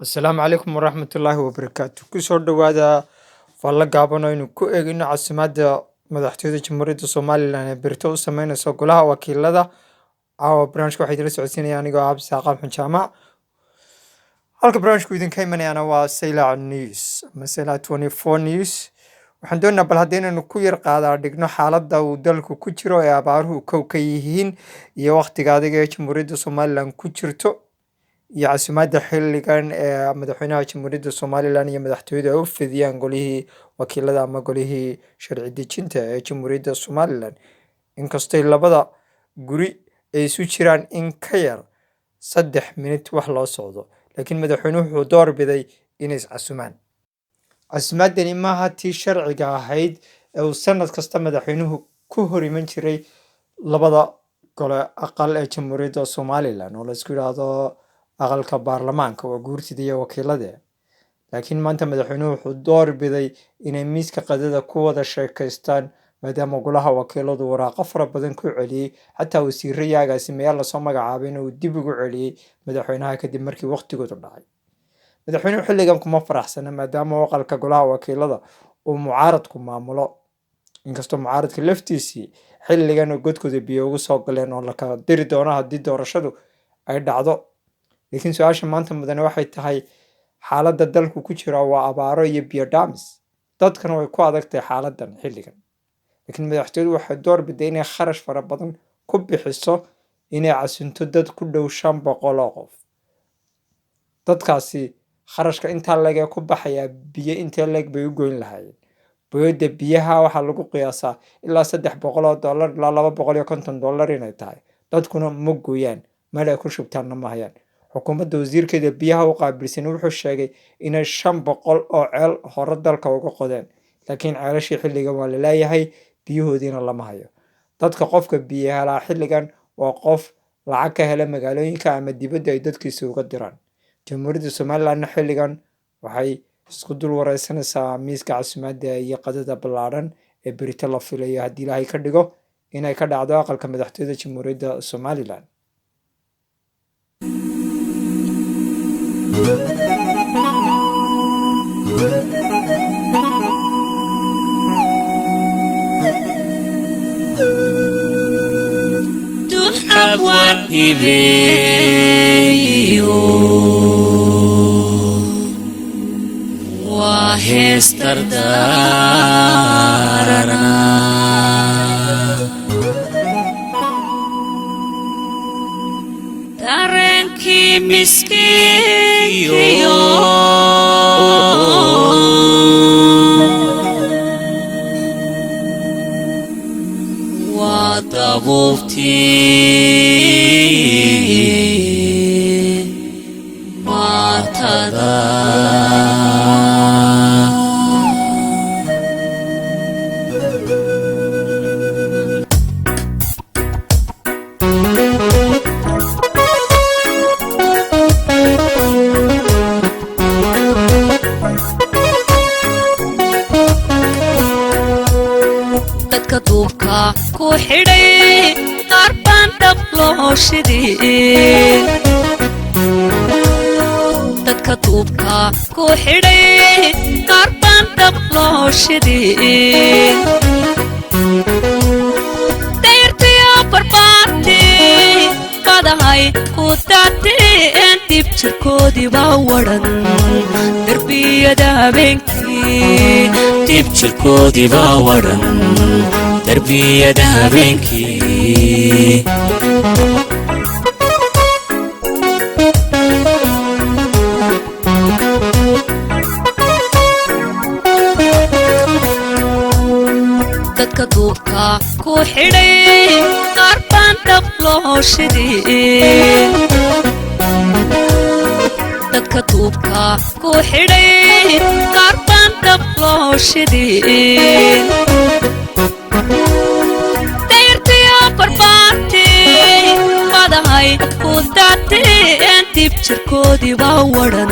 Asalaamu calaykum waraxmatullaahi wabarakaatu. Kusoo dhawaada falla gaaban oo aynu ku eegino caasimadda madaxtooyada Jamhuuriyadda Somalilan ee berito u sameynaysa golaha wakiilada. Caawa barnaamijka waxaa idinla socodsiinaya anigoo ah Cabdisaaq Axmed Jaamac. Halka barnaamijku idinka imanayana waa Saylac News ama Saylac 24 News. Waxaan doonaynaa bal haddaynu ku yar qaadaa dhigno xaaladda uu dalku ku jiro ee abaaruhu kow ka yihiin iyo waqtiga adiga ee Jamhuuriyadda Somalilan ku jirto iyo caasimadda xilligan ee madaxweynaha Jamhuuriyadda Somalilan iyo madaxtooyada ay u fidiyaan golihii wakiilada ama golihii sharci dejinta ee Jamhuuriyadda Somalilan. Inkastoo labada guri ay isu jiraan in ka yar 3 minute wax loo socdo, laakiin madaxweynuhu wuxuu door biday inay iscasumaan. Caasimaddani maaha tii sharciga ahayd ee uu sanad kasta madaxweynuhu ku hor iman jiray labada gole aqal ee Jamhuuriyadda Somalilan oo la isku yiraahdo aqalka baarlamaanka waa guurtida iyo wakiilada. Laakiin maanta madaxweynuhu wuxuu door biday inay miiska qadada ku wada sheekaystaan maadaama golaha wakiiladu waraaqo fara badan ku celiyey, xataa wasiirro iyo agaasimayaal lasoo magacaabay inuu dib ugu celiyey madaxweynaha kadib markii waqtigoodu dhacay. Madaxweynuhu xilligan kuma faraxsana maadaama aqalka golaha wakiilada uu mucaaradku maamulo, inkastoo mucaaradka laftiisii xilligan oo godkooda biyo ugu soo galeen oo la kala diri doono haddii doorashadu ay dhacdo. Laakiin su-aasha maanta mudane waxay tahay xaaladda dalku ku jira waa abaaro iyo biyo dhaamis, dadkana way ku adag tahay xaaladdan xilligan. Laakiin madaxtooyadu waxay door biday inay kharash fara badan ku bixiso inay casunto dad ku dhow 500 oo qof. Dadkaasi kharashka intaa leeg ee ku baxaya biyo intee leeg bay u goyn lahaayeen. Boyada biyaha waxaa lagu qiyaasaa ilaa $300 ilaa $250 inay tahay. Dadkuna ma gooyaan, meel ay ku shubtaanna ma hayaan. Xukuumadda wasiirkeeda biyaha u qaabilsan wuxuu sheegay inay 500 oo ceel hore dalka uga qodeen, laakiin ceelashii xilligan waa la leeyahay biyahoodiina lama hayo. Dadka qofka biyo helaa xilligan waa qof lacag ka hela magaalooyinka ama dibadda ay dadkiisa uga diraan. Jamhuuriyadda Somalilan xilligan waxay isku dul wareysanaysaa miiska caasimadda iyo qadada ballaaran ee berito la filayo haddii Ilaahay ka dhigo inay ka dhacdo aqalka madaxtooyada Jamhuuriyadda Somalilan. Dareenkii miskiinkiyo waa dabuubtii maatada. Dadka duubka ku xidhay qaar baan dhab loo shidin. Dadka duubka ku xidhay qaar baan dhab loo shidin. Dayrtiyo barbaartii badahay ku daateen dib jirkoodii baa wadhan darbiyada habeenkii. Dib jirkoodii baa wadhan darbiyada habeenkii. Dadka duubka ku xidhay qaar baan dhab loo shidin. Dadka duubka ku xidhay qaar baan dhab loo shidin. Dayrtiyo barbaartii badahay ku daateen dib jirkoodii baa wadhan